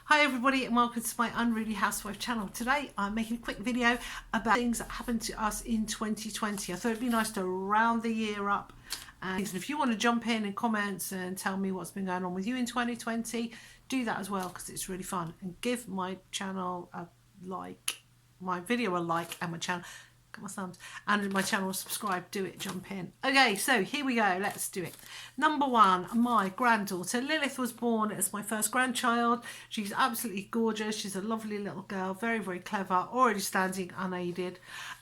Hi everybody and welcome to my Unruly Housewife channel. Today I'm making a quick video about things that happened to us in 2020. I thought it'd be nice to round the year up, and if you want to jump in comments and tell me what's been going on with you in 2020, do that as well because it's really fun. And give my channel a like, my video a like, and my channel, got my thumbs, and my channel subscribe. Do it, jump in. Okay, so here we go, let's do it. Number one, my granddaughter Lilith was born as my first grandchild. She's absolutely gorgeous. She's a lovely little girl, very, very clever, already standing unaided,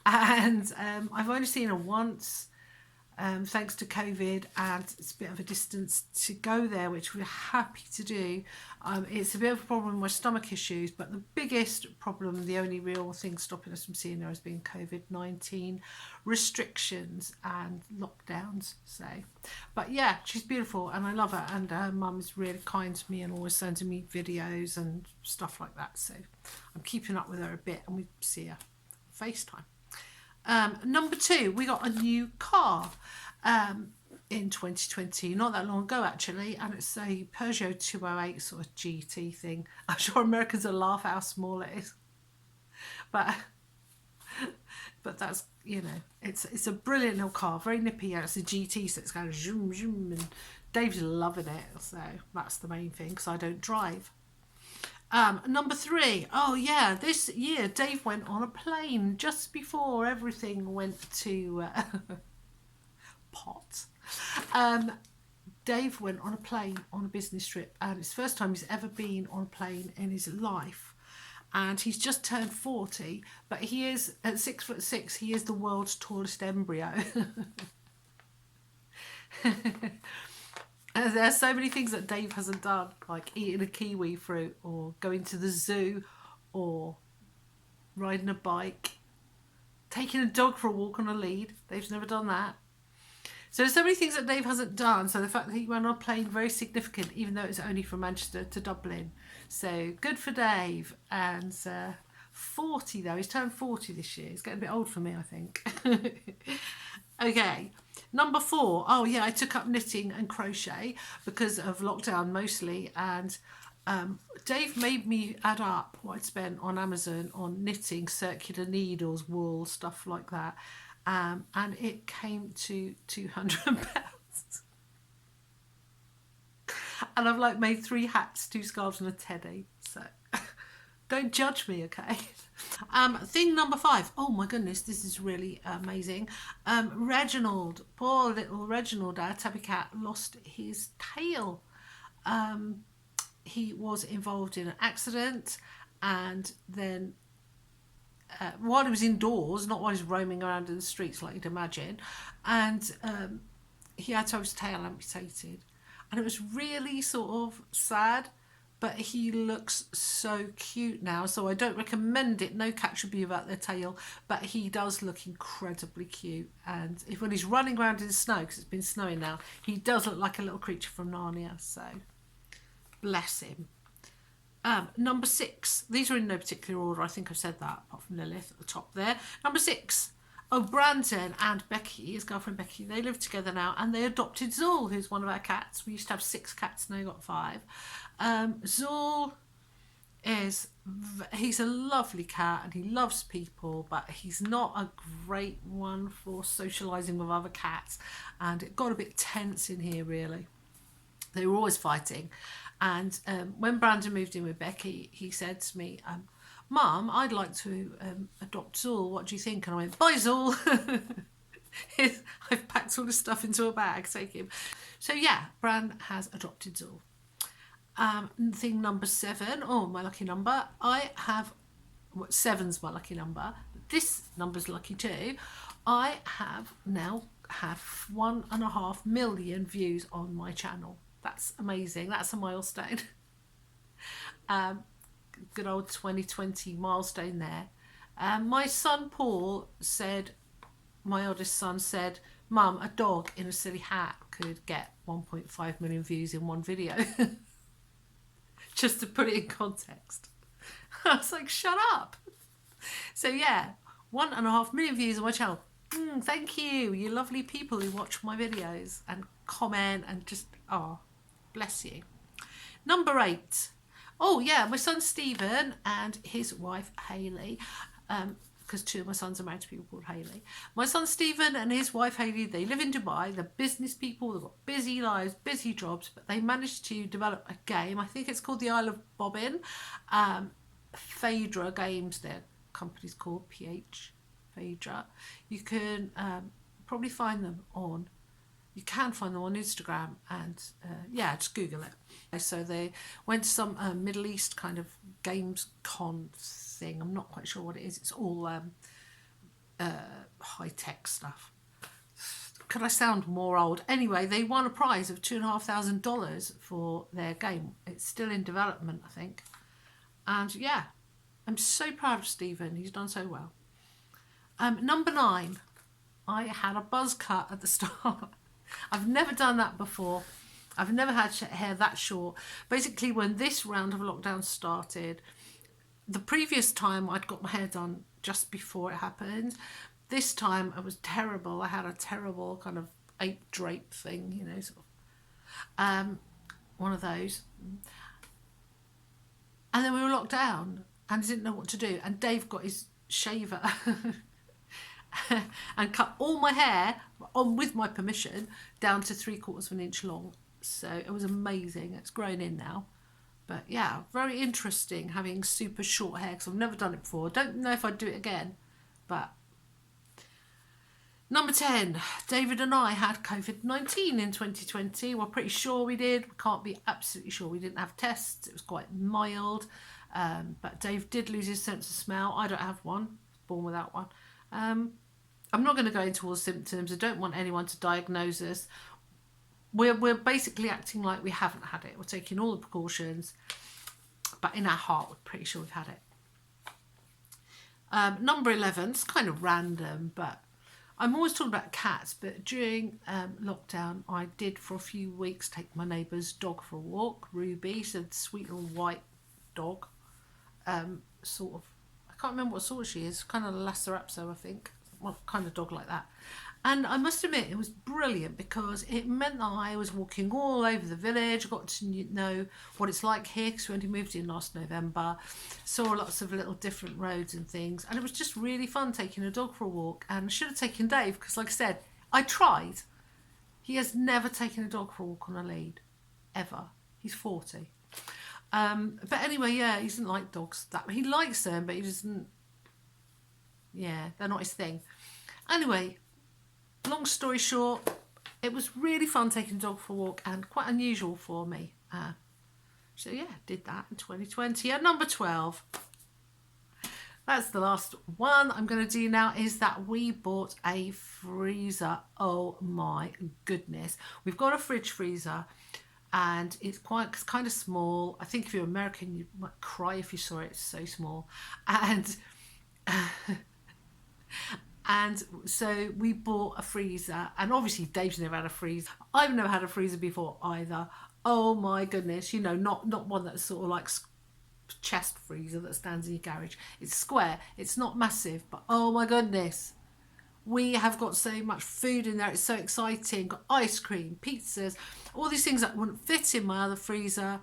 and I've only seen her once, thanks to COVID, and it's a bit of a distance to go there, which we're happy to do. It's a bit of a problem with my stomach issues, but the biggest problem, the only real thing stopping us from seeing her, has been COVID-19 restrictions and lockdowns. So, but yeah, she's beautiful and I love her, and her mum is really kind to me and always sending me videos and stuff like that. So I'm keeping up with her a bit, and we see her FaceTime. Number two, we got a new car in 2020, not that long ago actually, and it's a Peugeot 208 sort of GT thing. I'm sure Americans will laugh at how small it is, but that's, you know, it's a brilliant little car, very nippy, and it's a GT, so it's kind of zoom zoom, and Dave's loving it, so that's the main thing because I don't drive. Number three, oh yeah, this year Dave went on a plane just before everything went to pot. Dave went on a plane on a business trip, and it's the first time he's ever been on a plane in his life, and he's just turned 40, but he is, at 6'6", he is the world's tallest embryo. There are so many things that Dave hasn't done, like eating a kiwi fruit, or going to the zoo, or riding a bike, taking a dog for a walk on a lead. Dave's never done that. So there's so many things that Dave hasn't done. So the fact that he went on a plane, very significant, even though it's only from Manchester to Dublin. So good for Dave. And 40 though, he's turned 40 this year. He's getting a bit old for me, I think. Okay. Number four, oh yeah, I took up knitting and crochet because of lockdown mostly, and Dave made me add up what I'd spent on Amazon on knitting, circular needles, wool, stuff like that, and it came to £200. And I've like made 3 hats, 2 scarves and a teddy, so don't judge me, okay? Thing number 5. Oh my goodness, this is really amazing. Reginald, poor little Reginald, our tabby cat, lost his tail. He was involved in an accident, and then while he was indoors, not while he was roaming around in the streets like you'd imagine, and he had to have his tail amputated, and it was really sort of sad. But he looks so cute now, so I don't recommend it. No cat should be without their tail, but he does look incredibly cute. And if when he's running around in the snow, because it's been snowing now, he does look like a little creature from Narnia, so bless him. Number 6, these are in no particular order, I think I've said that, apart from Lilith at the top there. Number 6, oh, Brandon and Becky, his girlfriend Becky, they live together now, and they adopted Zool, who's one of our cats. We used to have 6 cats, now we've got 5. Zool he's a lovely cat and he loves people, but he's not a great one for socialising with other cats, and it got a bit tense in here really. They were always fighting, and when Brandon moved in with Becky, he said to me, Mum, I'd like to adopt Zool, what do you think? And I went, bye Zool. I've packed all the stuff into a bag, take him. So yeah, Bran has adopted Zool. Thing number 7, oh, my lucky number. I have, 7's my lucky number. This number's lucky too. I now have 1.5 million views on my channel. That's amazing. That's a milestone. Good old 2020 milestone there. My son Paul said, my oldest son said, Mum, a dog in a silly hat could get 1.5 million views in one video. Just to put it in context. I was like, shut up. So yeah, 1.5 million views on my channel. Thank you, you lovely people who watch my videos and comment and just, oh, bless you. Number 8, Oh yeah, my son Stephen and his wife Hayley, because two of my sons are married to people called Hayley. My son Stephen and his wife Hayley, they live in Dubai. They're business people. They've got busy lives, busy jobs, but they managed to develop a game. I think it's called the Isle of Bobbin. Phaedra Games, their company's called Phaedra. You can probably find them on. You can find them on Instagram and yeah, just Google it. So they went to some Middle East kind of games con thing. I'm not quite sure what it is. It's all high-tech stuff. Could I sound more old? Anyway, they won a prize of $2,500 for their game. It's still in development, I think. And yeah, I'm so proud of Stephen. He's done so well. Number 9, I had a buzz cut at the start. I've never done that before. I've never had hair that short. Basically, when this round of lockdown started, the previous time I'd got my hair done just before it happened. This time it was terrible. I had a terrible kind of ape drape thing, you know, sort of, one of those. And then we were locked down and I didn't know what to do. And Dave got his shaver and cut all my hair, on with my permission, down to 3/4 of an inch long. So it was amazing. It's grown in now. But yeah, very interesting having super short hair because I've never done it before. Don't know if I'd do it again. But number 10, David and I had COVID-19 in 2020. We're pretty sure we did. We can't be absolutely sure. We didn't have tests. It was quite mild. But Dave did lose his sense of smell. I don't have one. Born without one. I'm not going to go into all the symptoms. I don't want anyone to diagnose us. We're basically acting like we haven't had it. We're taking all the precautions, but in our heart, we're pretty sure we've had it. Number 11, it's kind of random, but I'm always talking about cats. But during lockdown, I did for a few weeks take my neighbour's dog for a walk, Ruby. She's a sweet little white dog, sort of. I can't remember what sort she is. Kind of Lhasa Apso, I think. Well, kind of dog like that. And I must admit, it was brilliant because it meant that I was walking all over the village. I got to know what it's like here because we only moved in last November. Saw lots of little different roads and things. And it was just really fun taking a dog for a walk. And I should have taken Dave because, like I said, I tried. He has never taken a dog for a walk on a lead, ever. He's 40. But anyway, yeah, he doesn't like dogs. He likes them, but he doesn't. Yeah, they're not his thing. Anyway, long story short, it was really fun taking a dog for a walk and quite unusual for me. So yeah, did that in 2020. And number 12, that's the last one I'm going to do now, is that we bought a freezer. Oh my goodness. We've got a fridge freezer and it's kind of small. I think if you're American, you might cry if you saw it. It's so small. And and so we bought a freezer, and obviously Dave's never had a freezer. I've never had a freezer before either. Oh my goodness, you know, not one that's sort of like chest freezer that stands in your garage. It's square, it's not massive, but oh my goodness, we have got so much food in there. It's so exciting. Got ice cream, pizzas, all these things that wouldn't fit in my other freezer.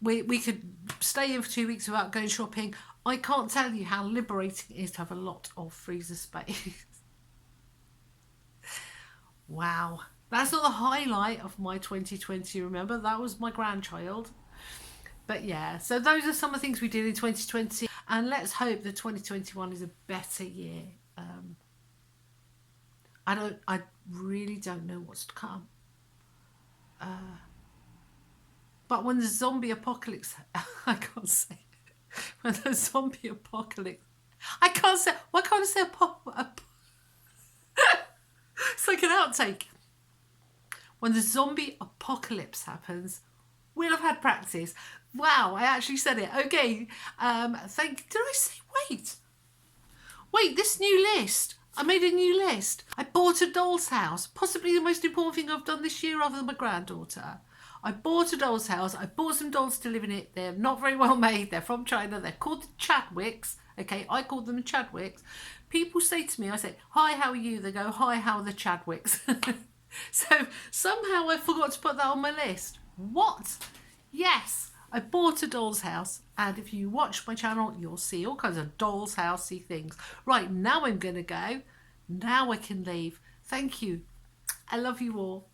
We could stay in for 2 weeks without going shopping. I can't tell you how liberating it is to have a lot of freezer space. Wow. That's not the highlight of my 2020, remember? That was my grandchild. But yeah, so those are some of the things we did in 2020. And let's hope that 2021 is a better year. I really don't know what's to come. But when the zombie apocalypse, I can't say. When the zombie apocalypse, I can't say. Why can't I say it's like an outtake. When the zombie apocalypse happens, we'll have had practice. Wow, I actually said it. Okay. Did I say wait? This new list. I made a new list. I bought a doll's house. Possibly the most important thing I've done this year, other than my granddaughter. I bought a doll's house. I bought some dolls to live in it. They're not very well made. They're from China. They're called the Chadwicks. Okay, I called them the Chadwicks. People say to me, I say, hi, how are you? They go, hi, how are the Chadwicks? So somehow I forgot to put that on my list. What? Yes. I bought a doll's house, and if you watch my channel, you'll see all kinds of doll's housey things. Right, now I'm going to go. Now I can leave. Thank you. I love you all.